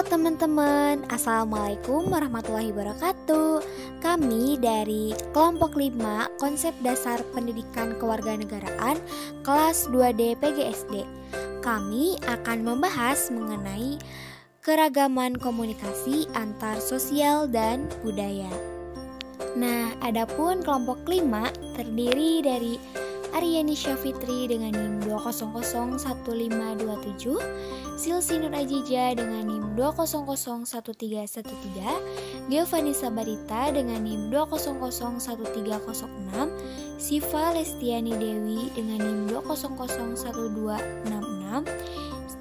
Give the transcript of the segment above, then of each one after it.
Halo teman-teman, Assalamualaikum warahmatullahi wabarakatuh. Kami dari kelompok 5 Konsep Dasar Pendidikan Kewarganegaraan kelas 2D PGSD. Kami akan membahas mengenai keragaman komunikasi antar sosial dan budaya. Nah, adapun kelompok 5 terdiri dari Aryani Syafitri dengan NIM 2001527, Silsi Nur Ajija dengan NIM 2001313, Giovanni Sabarita dengan NIM 2001306, Siva Lestiani Dewi dengan NIM 2001266,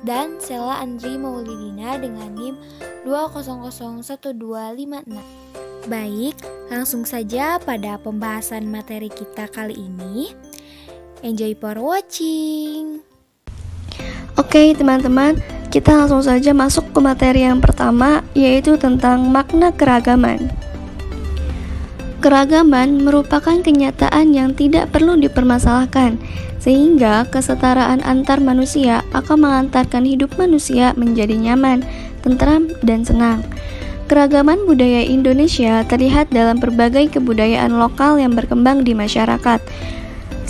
dan Sela Andri Maulidina dengan NIM 2001256. Baik, langsung saja pada pembahasan materi kita kali ini. Enjoy for watching. Oke teman-teman, kita langsung saja masuk ke materi yang pertama, yaitu tentang makna keragaman. Keragaman merupakan kenyataan yang tidak perlu dipermasalahkan, sehingga kesetaraan antar manusia akan mengantarkan hidup manusia menjadi nyaman, tentram, dan senang. Keragaman budaya Indonesia terlihat dalam berbagai kebudayaan lokal yang berkembang di masyarakat,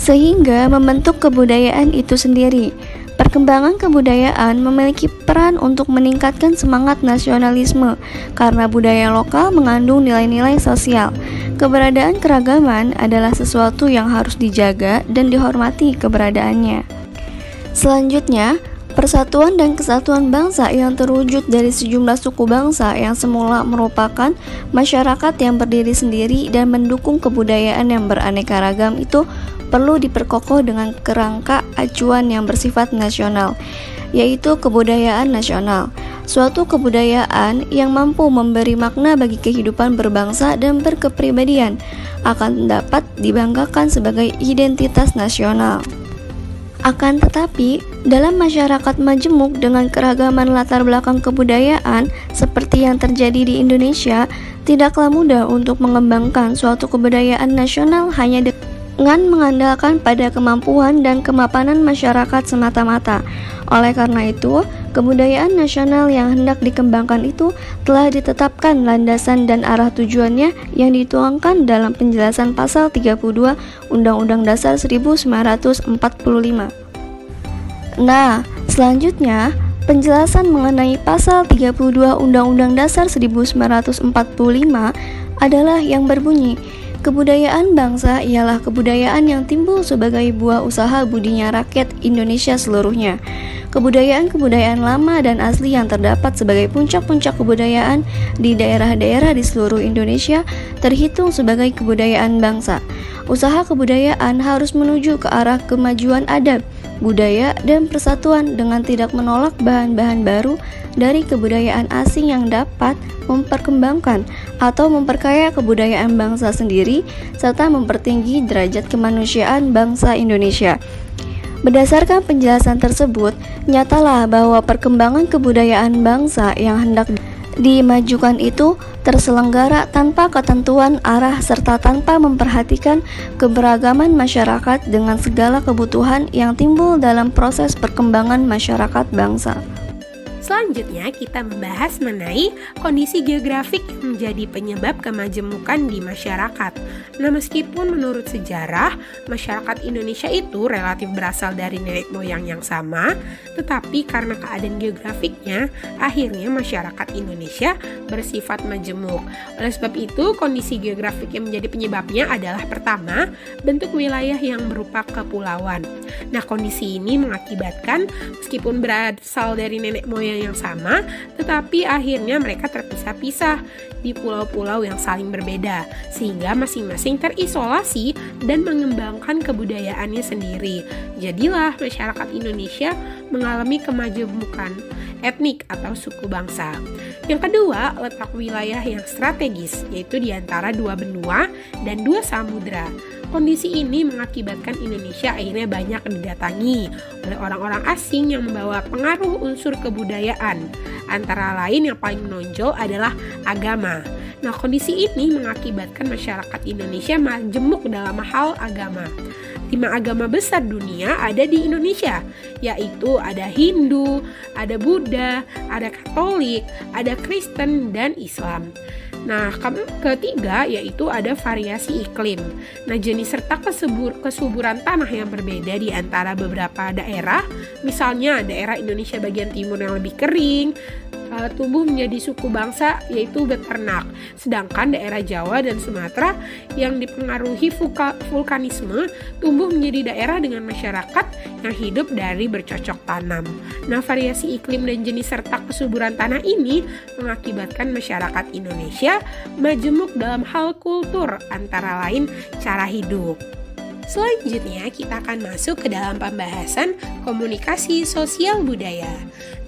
sehingga membentuk kebudayaan itu sendiri. Perkembangan kebudayaan memiliki peran untuk meningkatkan semangat nasionalisme karena budaya lokal mengandung nilai-nilai sosial. Keberadaan keragaman adalah sesuatu yang harus dijaga dan dihormati keberadaannya. Selanjutnya, persatuan dan kesatuan bangsa yang terwujud dari sejumlah suku bangsa yang semula merupakan masyarakat yang berdiri sendiri dan mendukung kebudayaan yang beraneka ragam itu perlu diperkokoh dengan kerangka acuan yang bersifat nasional, yaitu kebudayaan nasional. Suatu kebudayaan yang mampu memberi makna bagi kehidupan berbangsa dan berkepribadian akan dapat dibanggakan sebagai identitas nasional. Akan tetapi, dalam masyarakat majemuk dengan keragaman latar belakang kebudayaan seperti yang terjadi di Indonesia, tidaklah mudah untuk mengembangkan suatu kebudayaan nasional hanya dengan mengandalkan pada kemampuan dan kemapanan masyarakat semata-mata. Oleh karena itu, kebudayaan nasional yang hendak dikembangkan itu telah ditetapkan landasan dan arah tujuannya yang dituangkan dalam penjelasan pasal 32 Undang-Undang Dasar 1945. Nah, selanjutnya penjelasan mengenai pasal 32 Undang-Undang Dasar 1945 adalah yang berbunyi, kebudayaan bangsa ialah kebudayaan yang timbul sebagai buah usaha budinya rakyat Indonesia seluruhnya. Kebudayaan-kebudayaan lama dan asli yang terdapat sebagai puncak-puncak kebudayaan di daerah-daerah di seluruh Indonesia terhitung sebagai kebudayaan bangsa. Usaha kebudayaan harus menuju ke arah kemajuan adab, budaya, dan persatuan dengan tidak menolak bahan-bahan baru dari kebudayaan asing yang dapat memperkembangkan atau memperkaya kebudayaan bangsa sendiri serta mempertinggi derajat kemanusiaan bangsa Indonesia. Berdasarkan penjelasan tersebut, nyatalah bahwa perkembangan kebudayaan bangsa yang hendak dimajukan itu terselenggara tanpa ketentuan arah serta tanpa memperhatikan keberagaman masyarakat dengan segala kebutuhan yang timbul dalam proses perkembangan masyarakat bangsa. Selanjutnya kita membahas mengenai kondisi geografik yang menjadi penyebab kemajemukan di masyarakat. Nah, meskipun menurut sejarah masyarakat Indonesia itu relatif berasal dari nenek moyang yang sama, tetapi karena keadaan geografiknya, akhirnya masyarakat Indonesia bersifat majemuk. Oleh sebab itu, kondisi geografik yang menjadi penyebabnya adalah pertama, bentuk wilayah yang berupa kepulauan. Nah, kondisi ini mengakibatkan meskipun berasal dari nenek moyang yang sama, tetapi akhirnya mereka terpisah-pisah di pulau-pulau yang saling berbeda, sehingga masing-masing terisolasi dan mengembangkan kebudayaannya sendiri. Jadilah masyarakat Indonesia mengalami kemajemukan etnik atau suku bangsa. Yang kedua, letak wilayah yang strategis, yaitu di antara dua benua dan dua samudra. Kondisi ini mengakibatkan Indonesia akhirnya banyak didatangi oleh orang-orang asing yang membawa pengaruh unsur kebudayaan. Antara lain yang paling menonjol adalah agama. Nah, kondisi ini mengakibatkan masyarakat Indonesia majemuk dalam hal agama. 5 agama besar dunia ada di Indonesia, yaitu ada Hindu, ada Buddha, ada Katolik, ada Kristen, dan Islam. Nah, ketiga yaitu ada variasi iklim. Nah, jenis serta kesuburan tanah yang berbeda di antara beberapa daerah. Misalnya daerah Indonesia bagian timur yang lebih kering, tumbuh menjadi suku bangsa yaitu beternak. Sedangkan daerah Jawa dan Sumatera yang dipengaruhi vulkanisme tumbuh menjadi daerah dengan masyarakat yang hidup dari bercocok tanam. Nah, variasi iklim dan jenis serta kesuburan tanah ini mengakibatkan masyarakat Indonesia majemuk dalam hal kultur, antara lain cara hidup. Selanjutnya kita akan masuk ke dalam pembahasan komunikasi sosial budaya.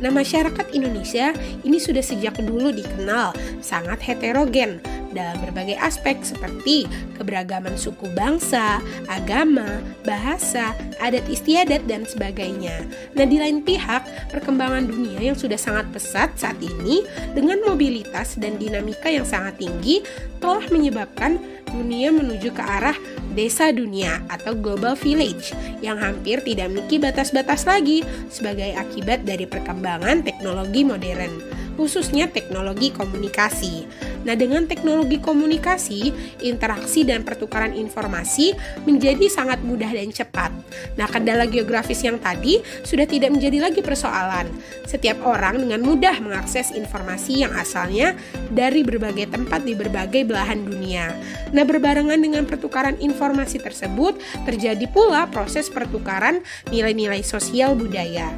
Nah, masyarakat Indonesia ini sudah sejak dulu dikenal sangat heterogen dalam berbagai aspek seperti keberagaman suku bangsa, agama, bahasa, adat istiadat, dan sebagainya. Nah, di lain pihak, perkembangan dunia yang sudah sangat pesat saat ini dengan mobilitas dan dinamika yang sangat tinggi telah menyebabkan dunia menuju ke arah desa dunia atau global village yang hampir tidak memiliki batas-batas lagi sebagai akibat dari perkembangan teknologi modern, khususnya teknologi komunikasi. Nah, dengan teknologi komunikasi, interaksi dan pertukaran informasi menjadi sangat mudah dan cepat. Nah, kendala geografis yang tadi sudah tidak menjadi lagi persoalan. Setiap orang dengan mudah mengakses informasi yang asalnya dari berbagai tempat di berbagai belahan dunia. Nah, berbarengan dengan pertukaran informasi tersebut, terjadi pula proses pertukaran nilai-nilai sosial budaya.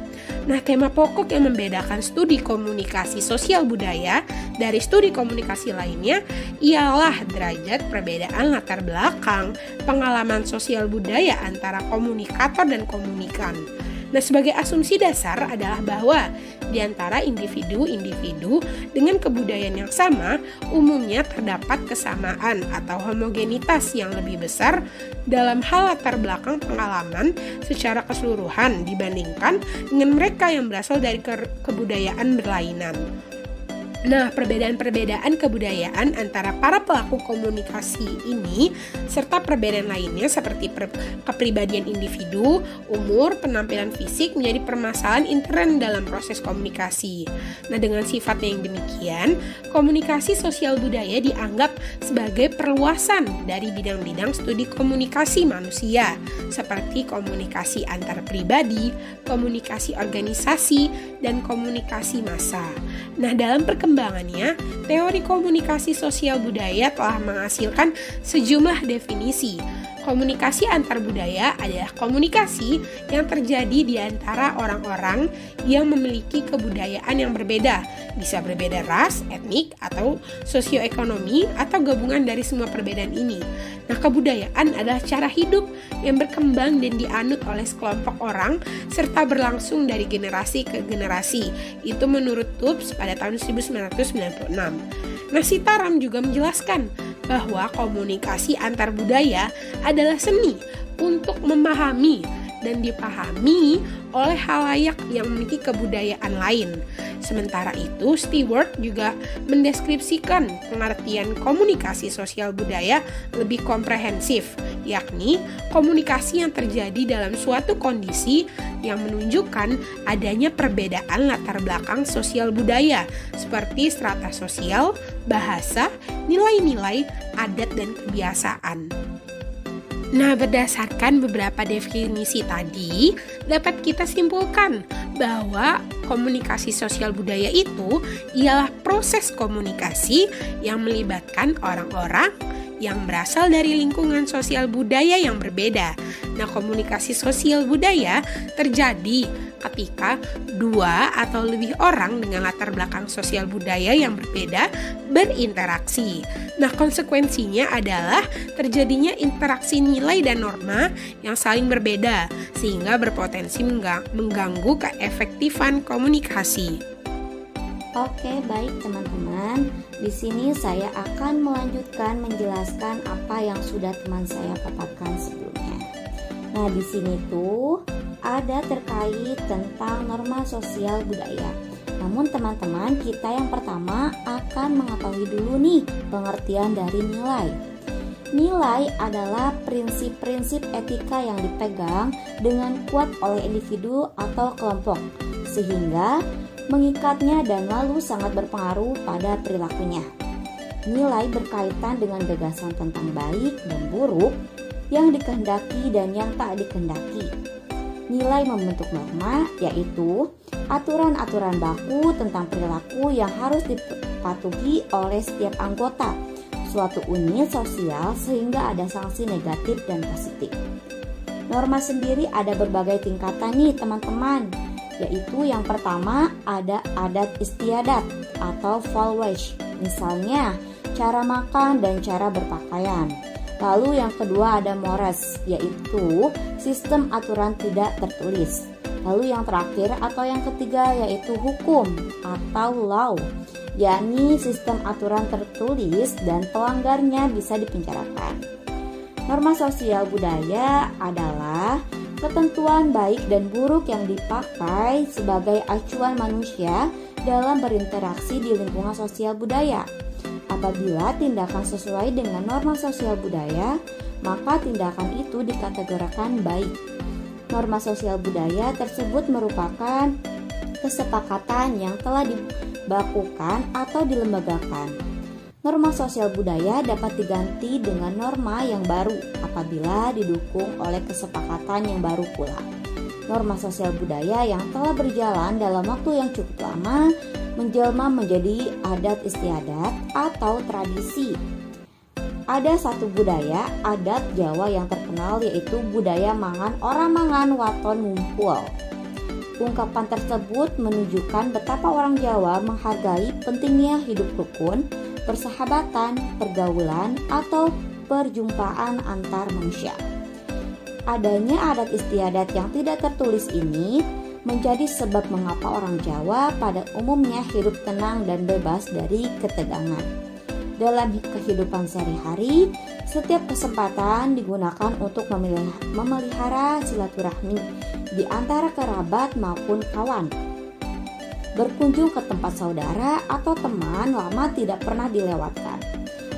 Nah, tema pokok yang membedakan studi komunikasi sosial budaya dari studi komunikasi lainnya ialah derajat perbedaan latar belakang pengalaman sosial budaya antara komunikator dan komunikan. Nah, sebagai asumsi dasar adalah bahwa di antara individu-individu dengan kebudayaan yang sama, umumnya terdapat kesamaan atau homogenitas yang lebih besar dalam hal latar belakang pengalaman secara keseluruhan dibandingkan dengan mereka yang berasal dari kebudayaan berlainan. Nah, perbedaan-perbedaan kebudayaan antara para pelaku komunikasi ini serta perbedaan lainnya seperti kepribadian individu, umur, penampilan fisik menjadi permasalahan intern dalam proses komunikasi. Nah, dengan sifatnya yang demikian, komunikasi sosial budaya dianggap sebagai perluasan dari bidang-bidang studi komunikasi manusia seperti komunikasi antar pribadi, komunikasi organisasi, dan komunikasi massa. Nah, dalam perkembangannya, teori komunikasi sosial budaya telah menghasilkan sejumlah definisi. Komunikasi antar budaya adalah komunikasi yang terjadi di antara orang-orang yang memiliki kebudayaan yang berbeda, bisa berbeda ras, etnik, atau sosioekonomi, atau gabungan dari semua perbedaan ini. Nah, kebudayaan adalah cara hidup yang berkembang dan dianut oleh sekelompok orang serta berlangsung dari generasi ke generasi. Itu menurut Tubbs pada tahun 1996. Nah, Sitaram juga menjelaskan bahwa komunikasi antar budaya adalah seni untuk memahami dan dipahami oleh khalayak yang memiliki kebudayaan lain. Sementara itu, Stewart juga mendeskripsikan pengertian komunikasi sosial budaya lebih komprehensif, yakni komunikasi yang terjadi dalam suatu kondisi yang menunjukkan adanya perbedaan latar belakang sosial budaya seperti strata sosial, bahasa, nilai-nilai, adat, dan kebiasaan. Nah, berdasarkan beberapa definisi tadi, dapat kita simpulkan bahwa komunikasi sosial budaya itu ialah proses komunikasi yang melibatkan orang-orang yang berasal dari lingkungan sosial budaya yang berbeda. Nah, komunikasi sosial budaya terjadi ketika dua atau lebih orang dengan latar belakang sosial budaya yang berbeda berinteraksi. Nah, konsekuensinya adalah terjadinya interaksi nilai dan norma yang saling berbeda, sehingga berpotensi mengganggu keefektifan komunikasi. Oke, baik teman-teman. Di sini saya akan melanjutkan menjelaskan apa yang sudah teman saya paparkan sebelumnya. Nah, di sini tuh ada terkait tentang norma sosial budaya. Namun teman-teman, kita yang pertama akan mengetahui dulu nih pengertian dari nilai. Nilai adalah prinsip-prinsip etika yang dipegang dengan kuat oleh individu atau kelompok, sehingga mengikatnya dan lalu sangat berpengaruh pada perilakunya. Nilai berkaitan dengan gagasan tentang baik dan buruk, yang dikehendaki dan yang tak dikehendaki. Nilai membentuk norma, yaitu aturan-aturan baku tentang perilaku yang harus dipatuhi oleh setiap anggota suatu unit sosial sehingga ada sanksi negatif dan positif. Norma sendiri ada berbagai tingkatan nih teman-teman, yaitu yang pertama ada adat istiadat atau valwage, misalnya cara makan dan cara berpakaian. Lalu yang kedua ada mores, yaitu sistem aturan tidak tertulis. Lalu yang terakhir atau yang ketiga yaitu hukum atau law, yakni sistem aturan tertulis dan pelanggarnya bisa dipenjarakan. Norma sosial budaya adalah ketentuan baik dan buruk yang dipakai sebagai acuan manusia dalam berinteraksi di lingkungan sosial budaya. Apabila tindakan sesuai dengan norma sosial budaya, maka tindakan itu dikategorikan baik. Norma sosial budaya tersebut merupakan kesepakatan yang telah dibakukan atau dilembagakan. Norma sosial budaya dapat diganti dengan norma yang baru apabila didukung oleh kesepakatan yang baru pula. Norma sosial budaya yang telah berjalan dalam waktu yang cukup lama menjelma menjadi adat istiadat atau tradisi. Ada satu budaya adat Jawa yang terkenal, yaitu budaya mangan orang mangan waton ngumpul. Ungkapan tersebut menunjukkan betapa orang Jawa menghargai pentingnya hidup rukun, persahabatan, pergaulan, atau perjumpaan antar manusia. Adanya adat istiadat yang tidak tertulis ini menjadi sebab mengapa orang Jawa pada umumnya hidup tenang dan bebas dari ketegangan. Dalam kehidupan sehari-hari, setiap kesempatan digunakan untuk memelihara silaturahmi di antara kerabat maupun kawan. Berkunjung ke tempat saudara atau teman lama tidak pernah dilewatkan.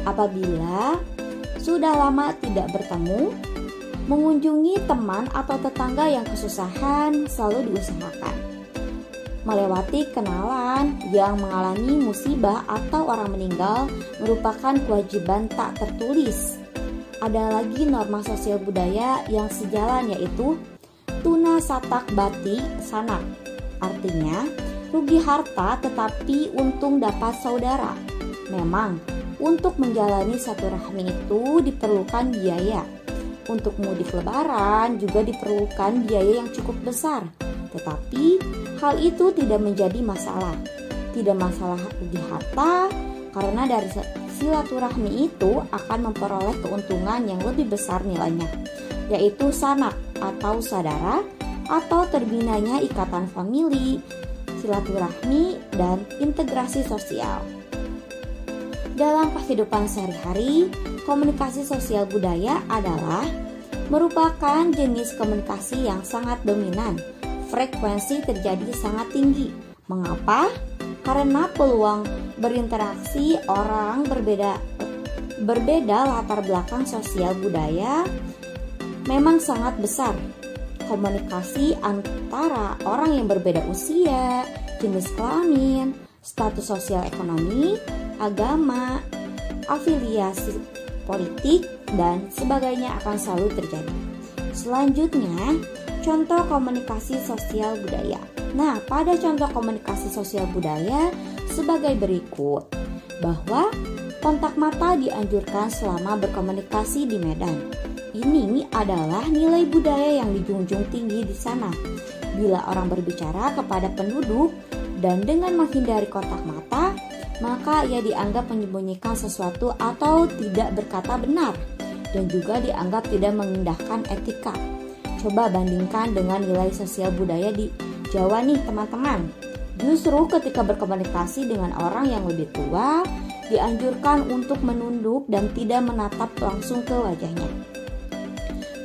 Apabila sudah lama tidak bertemu, mengunjungi teman atau tetangga yang kesusahan selalu diusahakan. Melewati kenalan yang mengalami musibah atau orang meninggal merupakan kewajiban tak tertulis. Ada lagi norma sosial budaya yang sejalan, yaitu tuna satak bati sanak. Artinya, rugi harta tetapi untung dapat saudara. Memang, untuk menjalani silaturahmi itu diperlukan biaya. Untuk mudik lebaran juga diperlukan biaya yang cukup besar. Tetapi hal itu tidak menjadi masalah. Tidak masalah rugi harta, karena dari silaturahmi itu akan memperoleh keuntungan yang lebih besar nilainya, yaitu sanak atau saudara, atau terbinanya ikatan famili, silaturahmi, dan integrasi sosial. Dalam kehidupan sehari-hari, komunikasi sosial budaya adalah merupakan jenis komunikasi yang sangat dominan. Frekuensi terjadi sangat tinggi. Mengapa? Karena peluang berinteraksi orang berbeda latar belakang sosial budaya memang sangat besar. Komunikasi antara orang yang berbeda usia, jenis kelamin, status sosial ekonomi, agama, afiliasi politik, dan sebagainya akan selalu terjadi. Selanjutnya, contoh komunikasi sosial budaya. Nah, pada contoh komunikasi sosial budaya sebagai berikut, bahwa kontak mata dianjurkan selama berkomunikasi di medan. Ini adalah nilai budaya yang dijunjung tinggi di sana. Bila orang berbicara kepada penduduk dan dengan menghindari kontak mata, maka ia dianggap menyembunyikan sesuatu atau tidak berkata benar, dan juga dianggap tidak mengindahkan etika. Coba bandingkan dengan nilai sosial budaya di Jawa nih teman-teman. Justru ketika berkomunikasi dengan orang yang lebih tua, dianjurkan untuk menunduk dan tidak menatap langsung ke wajahnya.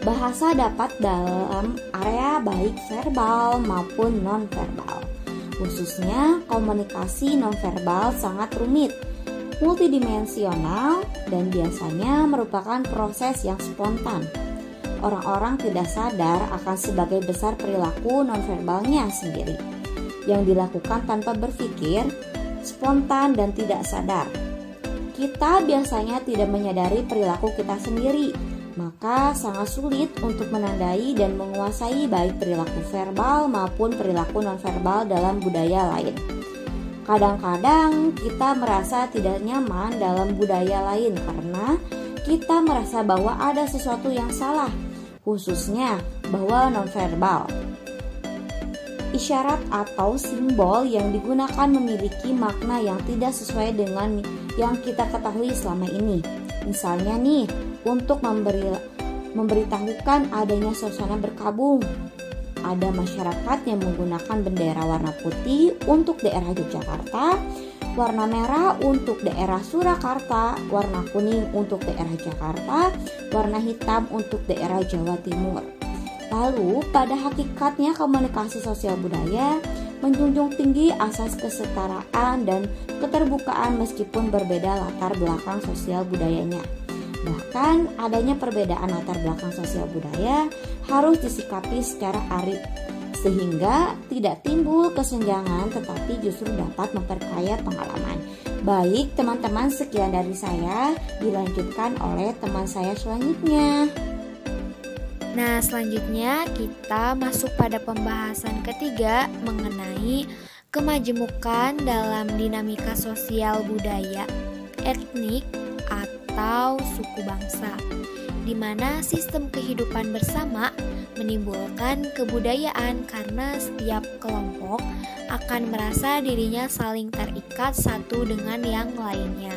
Bahasa dapat dalam area baik verbal maupun non-verbal. Khususnya komunikasi nonverbal sangat rumit. multidimensional, dan biasanya merupakan proses yang spontan. Orang-orang tidak sadar akan sebagai besar perilaku nonverbalnya sendiri, yang dilakukan tanpa berpikir, spontan dan tidak sadar. Kita biasanya tidak menyadari perilaku kita sendiri, maka sangat sulit untuk menandai dan menguasai baik perilaku verbal maupun perilaku nonverbal dalam budaya lain. Kadang-kadang kita merasa tidak nyaman dalam budaya lain karena kita merasa bahwa ada sesuatu yang salah, khususnya bahwa nonverbal. Isyarat atau simbol yang digunakan memiliki makna yang tidak sesuai dengan yang kita ketahui selama ini. Misalnya nih, untuk memberitahukan adanya suasana berkabung. Ada masyarakat yang menggunakan bendera warna putih untuk daerah Yogyakarta, warna merah untuk daerah Surakarta, warna kuning untuk daerah Jakarta, warna hitam untuk daerah Jawa Timur. Lalu, pada hakikatnya komunikasi sosial budaya menjunjung tinggi asas kesetaraan dan keterbukaan meskipun berbeda latar belakang sosial budayanya. Bahkan adanya perbedaan latar belakang sosial budaya harus disikapi secara arif, sehingga tidak timbul kesenjangan tetapi justru dapat memperkaya pengalaman. Baik teman-teman, sekian dari saya, dilanjutkan oleh teman saya selanjutnya. Nah, selanjutnya kita masuk pada pembahasan ketiga mengenai kemajemukan dalam dinamika sosial budaya, etnik, atau suku bangsa, di mana sistem kehidupan bersama menimbulkan kebudayaan karena setiap kelompok akan merasa dirinya saling terikat satu dengan yang lainnya,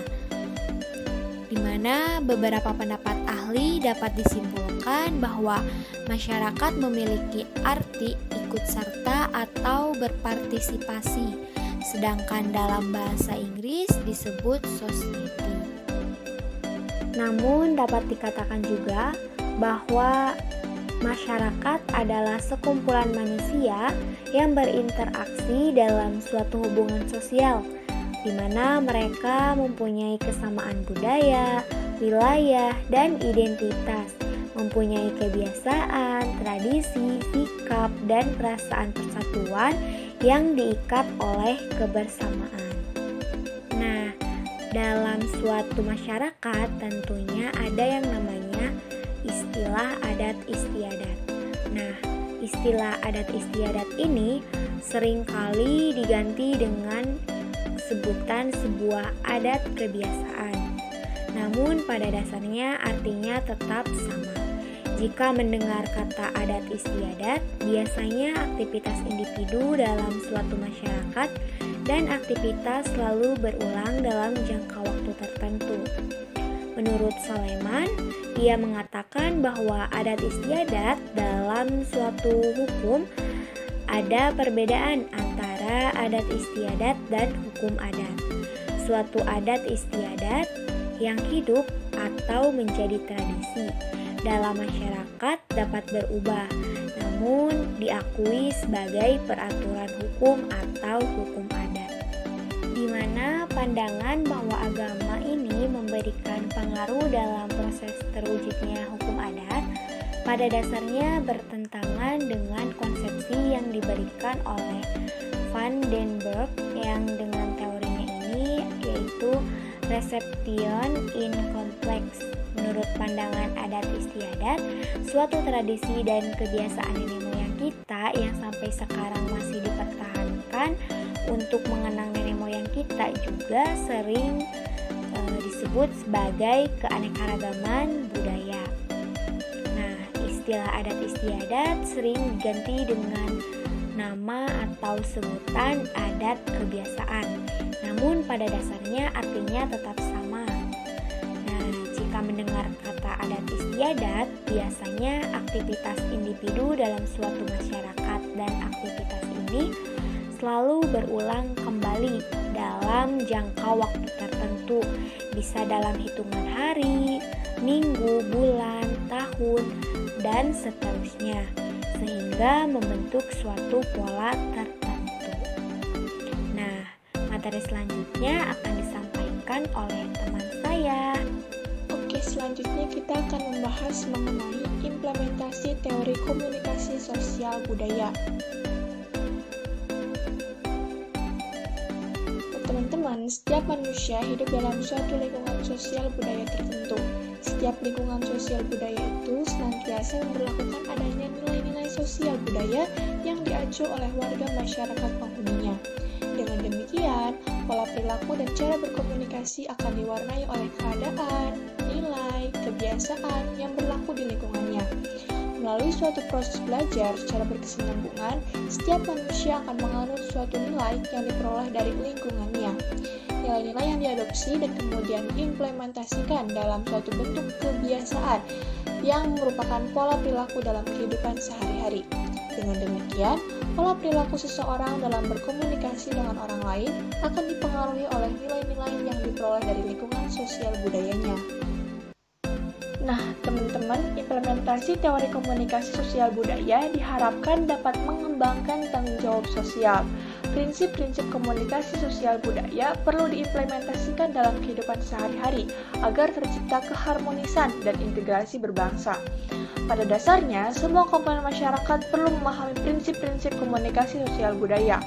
di mana beberapa pendapat ahli dapat disimpulkan bahwa masyarakat memiliki arti ikut serta atau berpartisipasi, sedangkan dalam bahasa Inggris disebut society. Namun dapat dikatakan juga bahwa masyarakat adalah sekumpulan manusia yang berinteraksi dalam suatu hubungan sosial, di mana mereka mempunyai kesamaan budaya, wilayah, dan identitas, mempunyai kebiasaan, tradisi, sikap, dan perasaan persatuan yang diikat oleh kebersamaan. Nah, dalam suatu masyarakat tentunya ada yang namanya istilah adat istiadat. Nah, istilah adat istiadat ini seringkali diganti dengan sebutan sebuah adat kebiasaan. Namun pada dasarnya artinya tetap sama. Jika mendengar kata adat istiadat, biasanya aktivitas individu dalam suatu masyarakat dan aktivitas selalu berulang dalam jangka waktu tertentu. Menurut Soleman, ia mengatakan bahwa adat istiadat dalam suatu hukum ada perbedaan antara adat istiadat dan hukum adat. Suatu adat istiadat yang hidup atau menjadi tradisi dalam masyarakat dapat berubah, namun diakui sebagai peraturan hukum atau hukum adat, di mana pandangan bahwa agama ini memberikan pengaruh dalam proses terwujudnya hukum adat pada dasarnya bertentangan dengan konsepsi yang diberikan oleh Van den Berg yang dengan teorinya ini yaitu reception in complex. Menurut pandangan adat istiadat, suatu tradisi dan kebiasaan nenek moyang kita yang sampai sekarang masih dipertahankan untuk mengenang nenek moyang kita juga sering disebut sebagai keanekaragaman budaya. Nah, istilah adat istiadat sering diganti dengan nama atau sebutan adat kebiasaan, namun pada dasarnya artinya tetap sama. Jika mendengar kata adat istiadat, biasanya aktivitas individu dalam suatu masyarakat dan aktivitas ini selalu berulang kembali dalam jangka waktu tertentu, bisa dalam hitungan hari, minggu, bulan, tahun, dan seterusnya, sehingga membentuk suatu pola tertentu. Nah, materi selanjutnya akan disampaikan dibawakan oleh teman saya. Oke, selanjutnya kita akan membahas mengenai implementasi teori komunikasi sosial budaya. Teman-teman, setiap manusia hidup dalam suatu lingkungan sosial budaya tertentu. Setiap lingkungan sosial budaya itu senantiasa memberlakukan adanya nilai-nilai sosial budaya yang diacu oleh warga masyarakat penghuninya. Dengan demikian, pola perilaku dan cara berkomunikasi akan diwarnai oleh keadaan, nilai, kebiasaan yang berlaku di lingkungannya. Melalui suatu proses belajar secara berkesinambungan, setiap manusia akan menganut suatu nilai yang diperoleh dari lingkungannya. Nilai-nilai yang diadopsi dan kemudian diimplementasikan dalam suatu bentuk kebiasaan yang merupakan pola perilaku dalam kehidupan sehari-hari. Dengan demikian, pola perilaku seseorang dalam berkomunikasi dengan orang lain akan dipengaruhi oleh nilai-nilai yang diperoleh dari lingkungan sosial budayanya. Nah, teman-teman, implementasi teori komunikasi sosial budaya diharapkan dapat mengembangkan tanggung jawab sosial. Prinsip-prinsip komunikasi sosial budaya perlu diimplementasikan dalam kehidupan sehari-hari agar tercipta keharmonisan dan integrasi berbangsa. Pada dasarnya, semua komponen masyarakat perlu memahami prinsip-prinsip komunikasi sosial budaya.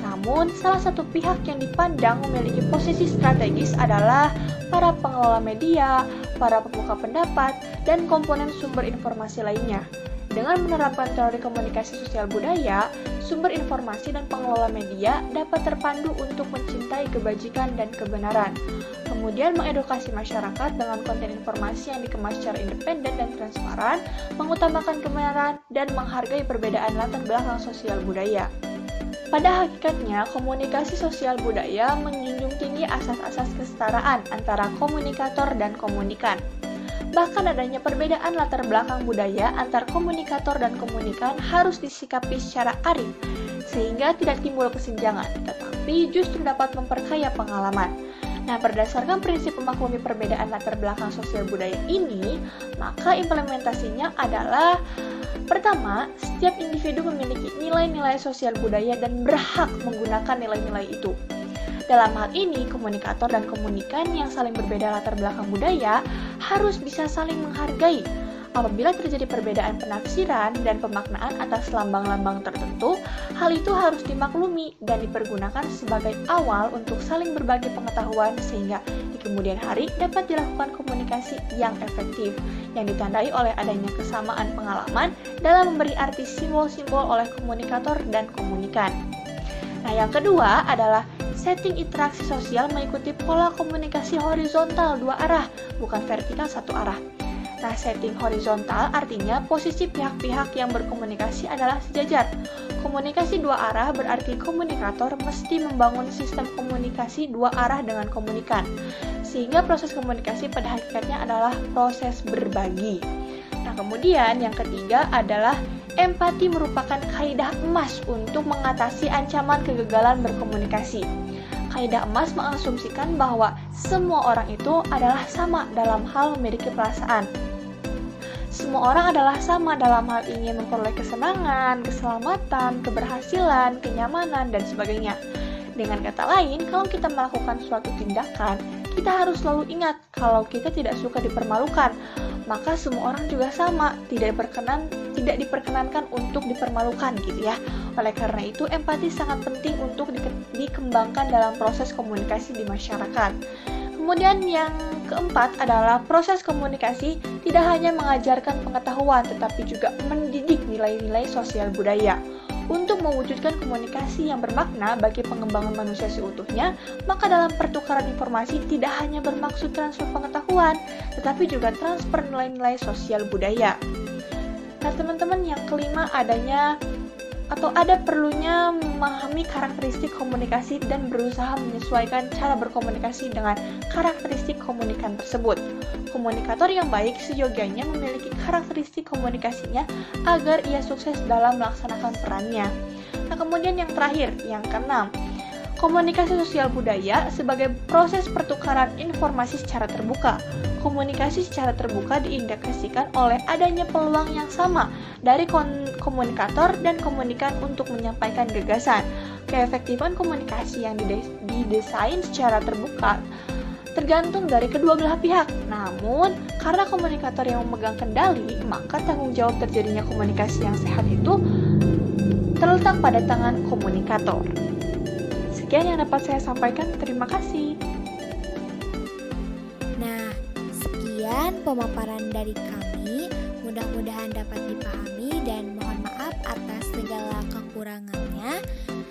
Namun, salah satu pihak yang dipandang memiliki posisi strategis adalah para pengelola media, para pemuka pendapat, dan komponen sumber informasi lainnya. Dengan menerapkan teori komunikasi sosial budaya, sumber informasi dan pengelola media dapat terpandu untuk mencintai kebajikan dan kebenaran. Kemudian mengedukasi masyarakat dengan konten informasi yang dikemas secara independen dan transparan, mengutamakan kebenaran, dan menghargai perbedaan latar belakang sosial budaya. Pada hakikatnya, komunikasi sosial budaya menjunjung tinggi asas-asas kesetaraan antara komunikator dan komunikan. Bahkan adanya perbedaan latar belakang budaya antar komunikator dan komunikan harus disikapi secara arif, sehingga tidak timbul kesenjangan, tetapi justru dapat memperkaya pengalaman. Nah, berdasarkan prinsip memaklumi perbedaan latar belakang sosial budaya ini, maka implementasinya adalah: pertama, setiap individu memiliki nilai-nilai sosial budaya dan berhak menggunakan nilai-nilai itu. Dalam hal ini, komunikator dan komunikan yang saling berbeda latar belakang budaya harus bisa saling menghargai. Apabila terjadi perbedaan penafsiran dan pemaknaan atas lambang-lambang tertentu, hal itu harus dimaklumi dan dipergunakan sebagai awal untuk saling berbagi pengetahuan sehingga di kemudian hari dapat dilakukan komunikasi yang efektif, yang ditandai oleh adanya kesamaan pengalaman dalam memberi arti simbol-simbol oleh komunikator dan komunikan. Nah, yang kedua adalah setting interaksi sosial mengikuti pola komunikasi horizontal dua arah, bukan vertikal satu arah. Nah, setting horizontal artinya posisi pihak-pihak yang berkomunikasi adalah sejajar. Komunikasi dua arah berarti komunikator mesti membangun sistem komunikasi dua arah dengan komunikan, sehingga proses komunikasi pada hakikatnya adalah proses berbagi. Nah, kemudian yang ketiga adalah empati merupakan kaidah emas untuk mengatasi ancaman kegagalan berkomunikasi. Kaidah emas mengasumsikan bahwa semua orang itu adalah sama dalam hal memiliki perasaan. Semua orang adalah sama dalam hal ingin memperoleh kesenangan, keselamatan, keberhasilan, kenyamanan, dan sebagainya. Dengan kata lain, kalau kita melakukan suatu tindakan, kita harus selalu ingat kalau kita tidak suka dipermalukan, maka semua orang juga sama, tidak diperkenankan untuk dipermalukan gitu ya. Oleh karena itu, empati sangat penting untuk dikembangkan dalam proses komunikasi di masyarakat. Kemudian yang keempat adalah proses komunikasi tidak hanya mengajarkan pengetahuan, tetapi juga mendidik nilai-nilai sosial budaya. Untuk mewujudkan komunikasi yang bermakna bagi pengembangan manusia seutuhnya, maka dalam pertukaran informasi tidak hanya bermaksud transfer pengetahuan, tetapi juga transfer nilai-nilai sosial budaya. Nah, teman-teman, yang kelima ada perlunya memahami karakteristik komunikasi dan berusaha menyesuaikan cara berkomunikasi dengan karakteristik komunikan tersebut. Komunikator yang baik seyogianya memiliki karakteristik komunikasinya agar ia sukses dalam melaksanakan perannya. Nah, kemudian yang terakhir, yang keenam, komunikasi sosial budaya sebagai proses pertukaran informasi secara terbuka. Komunikasi secara terbuka diindikasikan oleh adanya peluang yang sama dari komunikator dan komunikan untuk menyampaikan gagasan. Keefektifan komunikasi yang didesain secara terbuka tergantung dari kedua belah pihak. Namun, karena komunikator yang memegang kendali, maka tanggung jawab terjadinya komunikasi yang sehat itu terletak pada tangan komunikator. Sekian yang dapat saya sampaikan, terima kasih. Nah, sekian pemaparan dari kami. Mudah-mudahan dapat dipahami dan mohon maaf atas segala kekurangannya.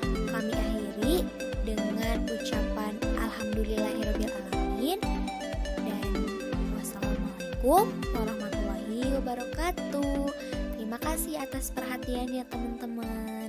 Kami akhiri dengan ucapan alhamdulillahirobbilalamin dan wassalamualaikum warahmatullahi wabarakatuh. Terima kasih atas perhatiannya teman-teman.